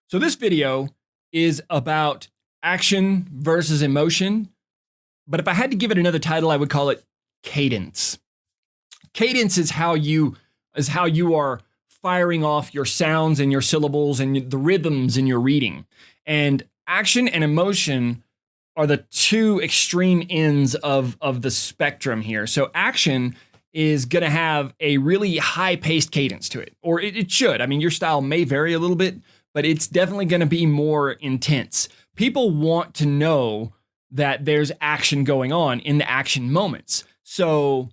So this video is about action versus emotion, but if I had to give it another title, I would call it cadence. Cadence is how you are firing off your sounds and your syllables and the rhythms in your reading. And action and emotion are the two extreme ends of the spectrum here. So action is going to have a really high-paced cadence to it, or it should. I mean, your style may vary a little bit, but it's definitely going to be more intense. People want to know that there's action going on in the action moments. So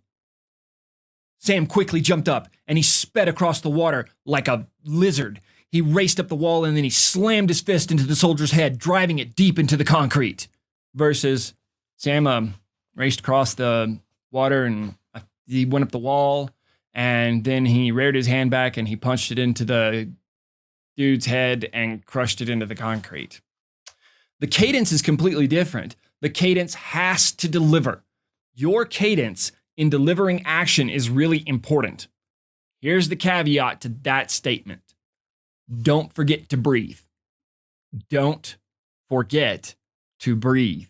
Sam quickly jumped up and he sped across the water like a lizard. He raced up the wall and then he slammed his fist into the soldier's head, driving it deep into the concrete. Versus Sam raced across the water and he went up the wall and then he reared his hand back and he punched it into the dude's head and crushed it into the concrete. The cadence is completely different. The cadence has to deliver. Your cadence in delivering action is really important. Here's the caveat to that statement. Don't forget to breathe. Don't forget to breathe.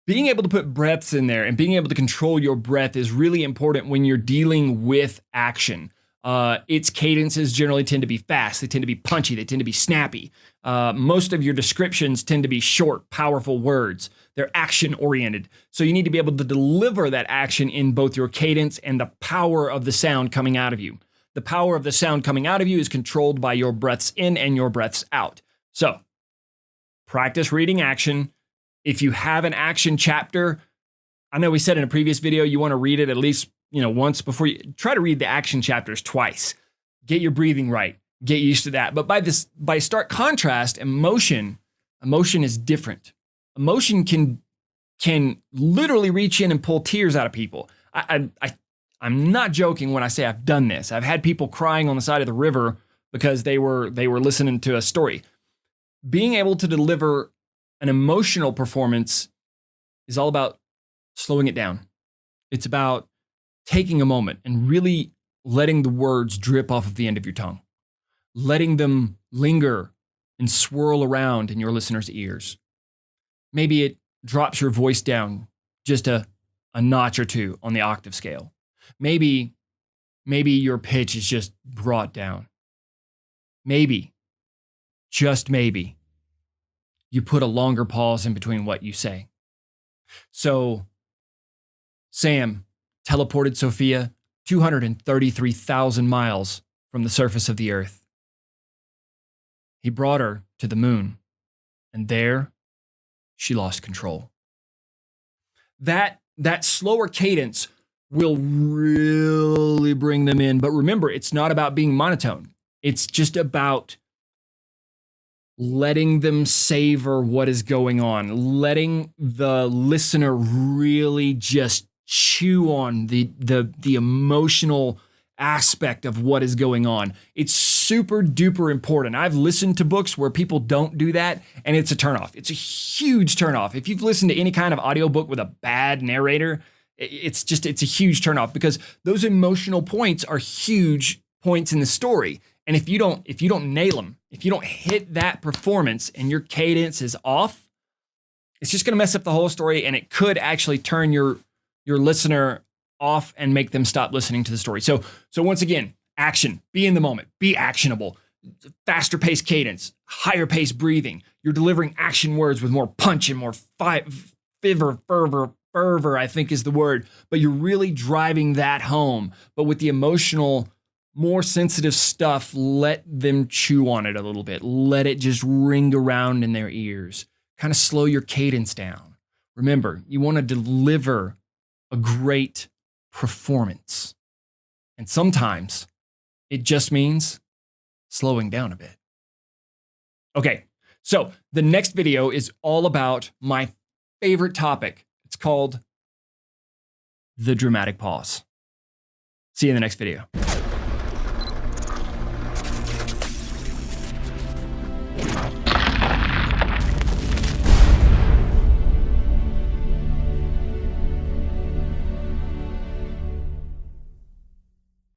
Being able to put breaths in there and being able to control your breath is really important when you're dealing with action. Its cadences generally tend to be fast. They tend to be punchy. They tend to be snappy. Most of your descriptions tend to be short, powerful words. They're action-oriented. So you need to be able to deliver that action in both your cadence and the power of the sound coming out of you. The power of the sound coming out of you is controlled by your breaths in and your breaths out. So practice reading action. If you have an action chapter, I know we said in a previous video, you want to read it at least once before you try to read the action chapters twice. Get your breathing right. Get used to that. But by stark contrast, emotion is different. Emotion can literally reach in and pull tears out of people. I'm not joking when I say I've done this. I've had people crying on the side of the river because they were listening to a story. Being able to deliver an emotional performance is all about slowing it down. It's about taking a moment and really letting the words drip off of the end of your tongue, letting them linger and swirl around in your listener's ears. Maybe it drops your voice down just a notch or two on the octave scale. Maybe your pitch is just brought down. Maybe, just maybe, you put a longer pause in between what you say. So, Sam teleported Sophia 233,000 miles from the surface of the earth. He brought her to the moon, and there she lost control. That slower cadence will really bring them in. But remember, it's not about being monotone. It's just about letting them savor what is going on, letting the listener really just chew on the emotional aspect of what is going on. It's super duper important. I've listened to books where people don't do that, and it's a turnoff. It's a huge turnoff. If you've listened to any kind of audiobook with a bad narrator, it's a huge turnoff because those emotional points are huge points in the story. And if you don't nail them, if you don't hit that performance and your cadence is off, it's just going to mess up the whole story, and it could actually turn your listener off and make them stop listening to the story. So once again, action, be in the moment, be actionable, faster paced cadence, higher paced breathing. You're delivering action words with more punch and more fervor, I think is the word, but you're really driving that home. But with the emotional, more sensitive stuff, let them chew on it a little bit. Let it just ring around in their ears. Kind of slow your cadence down. Remember, you want to deliver a great performance. And sometimes it just means slowing down a bit. Okay, so the next video is all about my favorite topic. It's called the dramatic pause. See you in the next video.